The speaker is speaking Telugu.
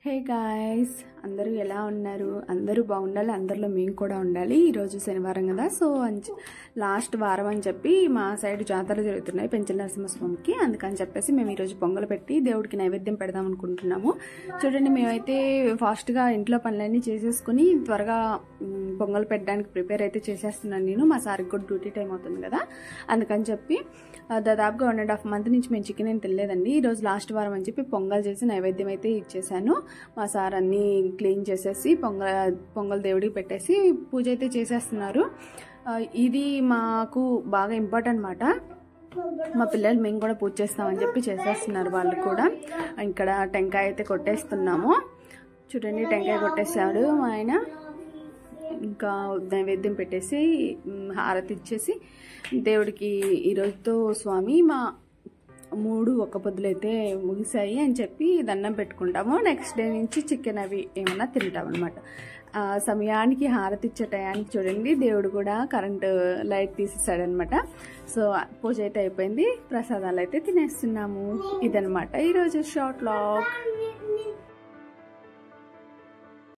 హే గాయ్స్, అందరూ ఎలా ఉన్నారు? అందరూ బాగుండాలి, అందరిలో మేము కూడా ఉండాలి. ఈరోజు శనివారం కదా, సో లాస్ట్ వారం అని చెప్పి మా సైడ్ జాతరలు జరుగుతున్నాయి పెంచల నరసింహస్వామికి. అందుకని చెప్పేసి మేము ఈరోజు పొంగలు పెట్టి దేవుడికి నైవేద్యం పెడదాం అనుకుంటున్నాము. చూడండి, మేమైతే ఫాస్ట్గా ఇంట్లో పనులన్నీ చేసేసుకుని త్వరగా పొంగలు పెట్టడానికి ప్రిపేర్ అయితే చేసేస్తున్నాను నేను. మా సార్కి కూడా డ్యూటీ టైం అవుతుంది కదా, అందుకని చెప్పి దాదాపుగా 1.5 month నుంచి మేము చికెన్ ఏం తినలేదండి. ఈరోజు లాస్ట్ వారం అని చెప్పి పొంగల్ చేసి నైవేద్యం అయితే ఇచ్చేసాను. మా సార్ అన్నీ క్లీన్ చేసేసి పొంగల్ దేవుడికి పెట్టేసి పూజ అయితే చేసేస్తున్నారు. ఇది మాకు బాగా ఇంపార్టెంట్ అన్నమాట. మా పిల్లలు మేము కూడా పూజ చేస్తామని చెప్పి చేసేస్తున్నారు వాళ్ళు కూడా. ఇక్కడ టెంకాయ అయితే కొట్టేస్తున్నాము. చూడండి, టెంకాయ కొట్టేశాడు మా ఆయన. ఇంకా నైవేద్యం పెట్టేసి హారతి ఇచ్చేసి దేవుడికి ఈరోజుతో స్వామి మా 3 ఒక్క పొద్దులు అయితే ముగిసాయి అని చెప్పి దండం పెట్టుకుంటాము. నెక్స్ట్ డే నుంచి చికెన్ అవి ఏమన్నా తింటాం అనమాట. సమయానికి హారతి ఇచ్చే టయానికి చూడండి, దేవుడు కూడా కరెంటు లైట్ తీసేసాడనమాట. సో పూజ అయితే అయిపోయింది, ప్రసాదాలు అయితే తినేస్తున్నాము. ఇదనమాట ఈరోజు షార్ట్ వ్లాగ్.